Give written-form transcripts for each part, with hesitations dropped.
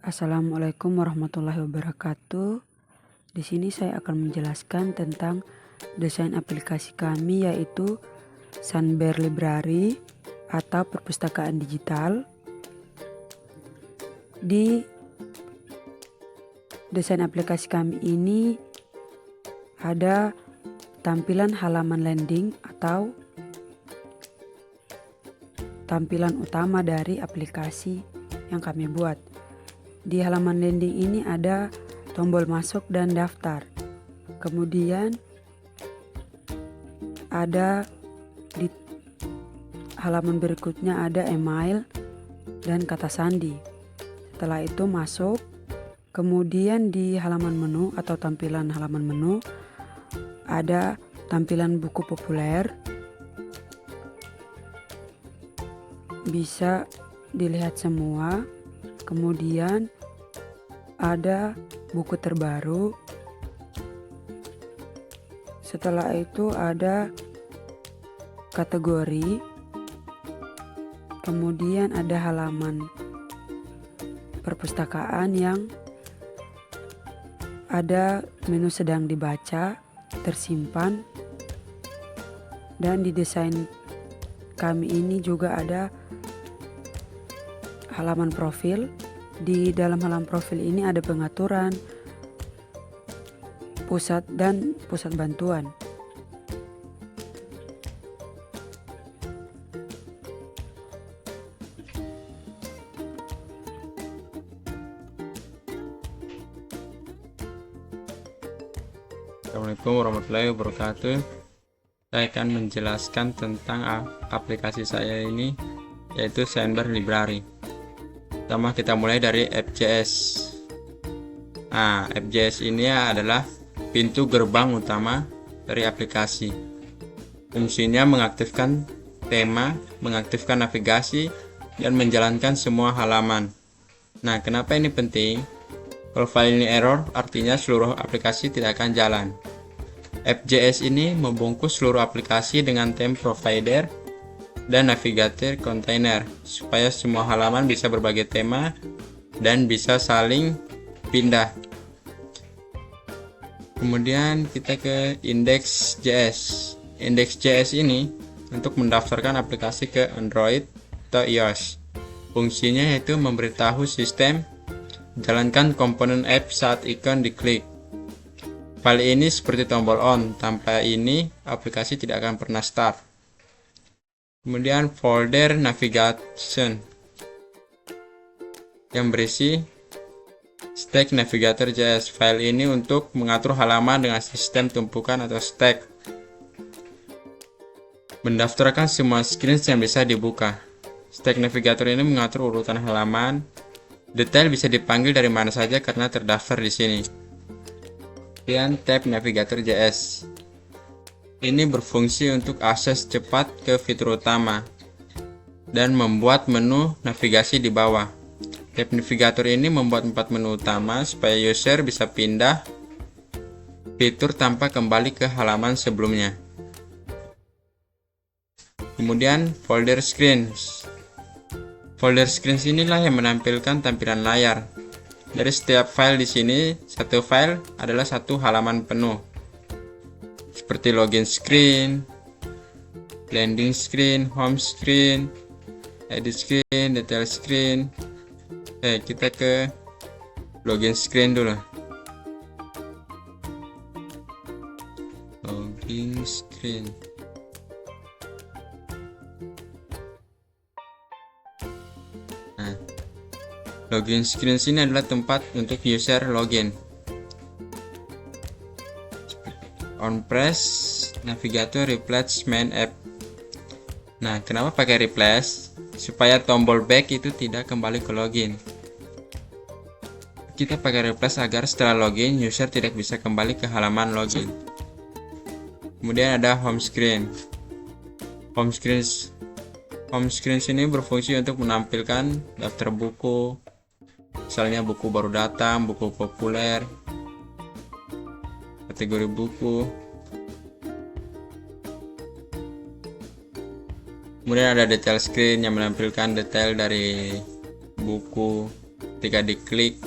Assalamualaikum warahmatullahi wabarakatuh. Di sini saya akan menjelaskan tentang desain aplikasi kami, yaitu Sunbear Library atau perpustakaan digital. Di desain aplikasi kami ini ada tampilan halaman landing atau tampilan utama dari aplikasi yang kami buat. Di halaman landing ini ada tombol masuk dan daftar. Kemudian ada di halaman berikutnya ada email dan kata sandi. Setelah itu masuk. Kemudian di halaman menu atau tampilan halaman menu ada tampilan buku populer. Bisa dilihat semua. Kemudian ada buku terbaru. Setelah itu ada kategori. Kemudian ada halaman perpustakaan yang ada menu sedang dibaca, tersimpan. Dan di desain kami ini juga ada halaman profil. Di dalam halaman profil ini ada pengaturan, pusat dan pusat bantuan. Assalamualaikum warahmatullahi wabarakatuh. Saya akan menjelaskan tentang aplikasi saya ini, yaitu Sunbear Library. Pertama kita mulai dari app.js. App.js ini adalah pintu gerbang utama dari aplikasi. Fungsinya mengaktifkan tema, mengaktifkan navigasi, dan menjalankan semua halaman. Nah, kenapa ini penting? Kalau file ini error, artinya seluruh aplikasi tidak akan jalan. App.js ini membungkus seluruh aplikasi dengan theme provider dan navigator kontainer supaya semua halaman bisa berbagai tema dan bisa saling pindah. Kemudian kita ke index.js. Index.js ini untuk mendaftarkan aplikasi ke Android atau iOS. Fungsinya yaitu memberitahu sistem jalankan komponen app saat ikon diklik. File ini seperti tombol on, tanpa ini aplikasi tidak akan pernah start. Kemudian folder navigation yang berisi stack navigator.js. File ini untuk mengatur halaman dengan sistem tumpukan atau stack. Mendaftarkan semua screen yang bisa dibuka. Stack navigator ini mengatur urutan halaman. Detail bisa dipanggil dari mana saja karena terdaftar di sini. Kemudian tab navigator.js. Ini berfungsi untuk akses cepat ke fitur utama dan membuat menu navigasi di bawah. Tab navigator ini membuat 4 menu utama supaya user bisa pindah fitur tanpa kembali ke halaman sebelumnya. Kemudian folder screens. Folder screens inilah yang menampilkan tampilan layar. Dari setiap file di sini, satu file adalah satu halaman penuh. Seperti login screen, landing screen, home screen, edit screen, detail screen. Kita ke login screen dulu. Login screen. Login screen sini adalah tempat untuk user login. On press navigator replace main app. Nah, kenapa pakai replace? Supaya tombol back itu tidak kembali ke login. Kita pakai replace agar setelah login user tidak bisa kembali ke halaman login. Kemudian ada home screen. Home screen sini berfungsi untuk menampilkan daftar buku, misalnya buku baru datang, buku populer, kategori buku. Kemudian ada detail screen yang menampilkan detail dari buku, Ketika diklik,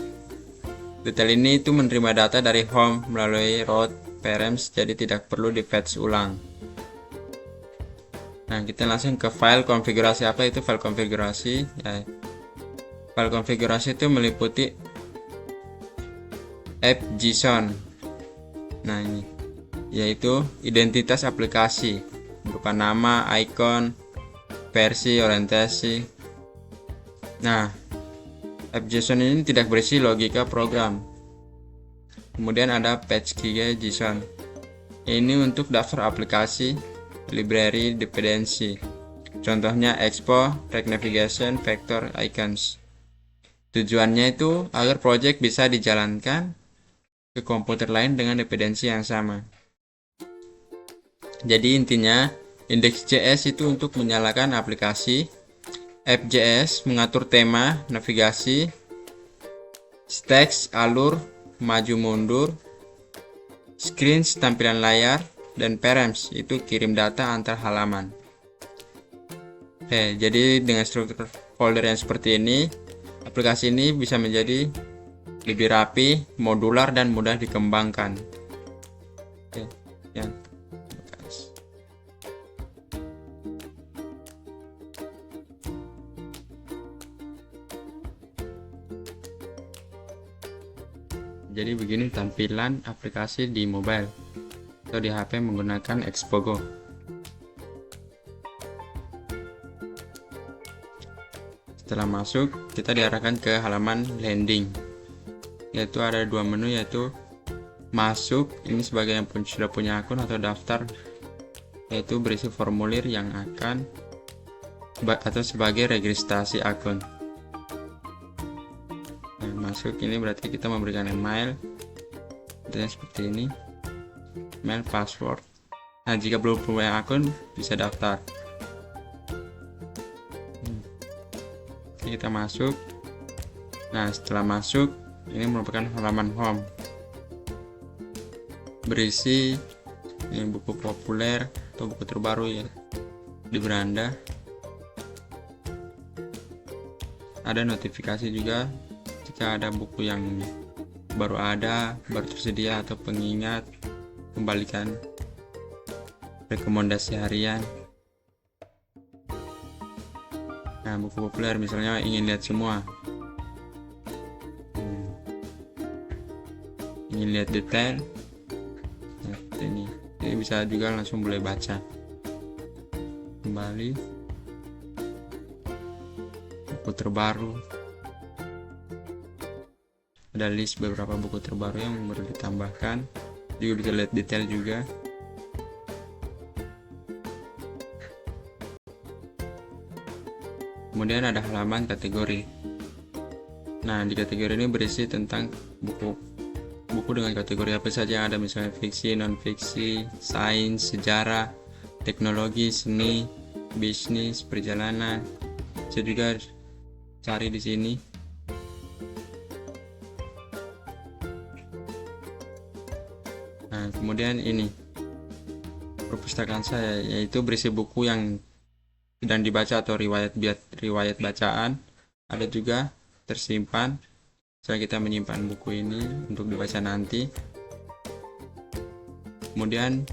detail ini itu menerima data dari home melalui root params, jadi tidak perlu di fetch ulang. Nah, kita langsung ke file konfigurasi. Apa itu file konfigurasi? Ya, file konfigurasi itu meliputi app.json. Nah, ini yaitu identitas aplikasi berupa nama, icon, versi, orientasi. Nah, app.json ini tidak berisi logika program. Kemudian ada page.json. Ini untuk daftar aplikasi, library, dependency. Contohnya expo, track navigation, vector, icons. Tujuannya itu agar project bisa dijalankan ke komputer lain dengan dependensi yang sama. Jadi intinya, index.js itu untuk menyalakan aplikasi, app.js mengatur tema, navigasi, teks, alur, maju mundur, screens, tampilan layar, dan params itu kirim data antar halaman. Oke, jadi dengan struktur folder yang seperti ini, aplikasi ini bisa menjadi lebih rapi, modular, dan mudah dikembangkan. Oke, ya. Jadi begini tampilan aplikasi di mobile atau di HP menggunakan Expogo. Setelah masuk, kita diarahkan ke halaman landing, yaitu ada dua menu, yaitu masuk, ini sebagai yang sudah punya akun, atau daftar, yaitu berisi formulir yang akan atau sebagai registrasi akun. Nah, masuk ini berarti kita memberikan email, dan seperti ini, email, password. Nah, jika belum punya akun bisa daftar. Kita masuk. Nah, setelah masuk, ini merupakan halaman home, berisi ini buku populer atau buku terbaru ya di beranda. Ada notifikasi juga jika ada buku yang baru tersedia, atau pengingat, kembalikan, rekomendasi harian. Nah, buku populer misalnya ingin lihat semua, ingin lihat detail, nah, ini jadi bisa juga langsung boleh baca. Kembali, buku terbaru, ada list beberapa buku terbaru yang baru ditambahkan, juga bisa lihat detail juga. Kemudian ada halaman kategori. Nah, di kategori ini berisi tentang buku dengan kategori apa saja yang ada, misalnya fiksi, non-fiksi, sains, sejarah, teknologi, seni, bisnis, perjalanan. Bisa juga cari di sini. Nah, kemudian ini perpustakaan saya, yaitu berisi buku yang sedang dibaca atau riwayat bacaan. Ada juga tersimpan, setelah kita menyimpan buku ini untuk dibaca nanti. Kemudian,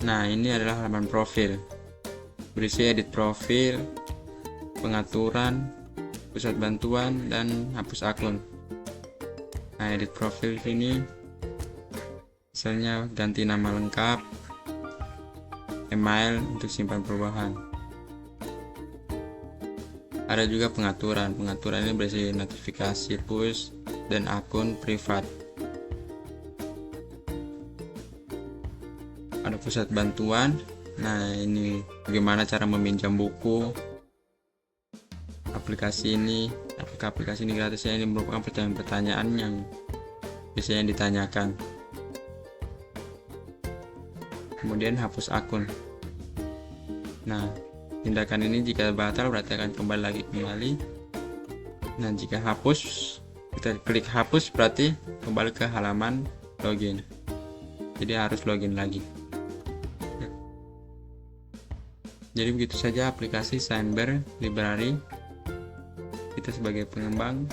nah ini adalah halaman profil, berisi edit profil, pengaturan, pusat bantuan, dan hapus akun. Nah, edit profil ini misalnya ganti nama lengkap, email untuk simpan perubahan. Ada juga pengaturan ini berisi notifikasi push dan akun privat. Ada pusat bantuan. Nah, ini bagaimana cara meminjam buku aplikasi ini, apakah aplikasi ini gratis ya. Ini merupakan pertanyaan-pertanyaan yang biasanya ditanyakan. Kemudian hapus akun. Nah, tindakan ini jika batal berarti akan kembali. Nah, jika hapus, kita klik hapus berarti kembali ke halaman login. Jadi harus login lagi. Jadi begitu saja aplikasi Signber Library. kita sebagai pengembang.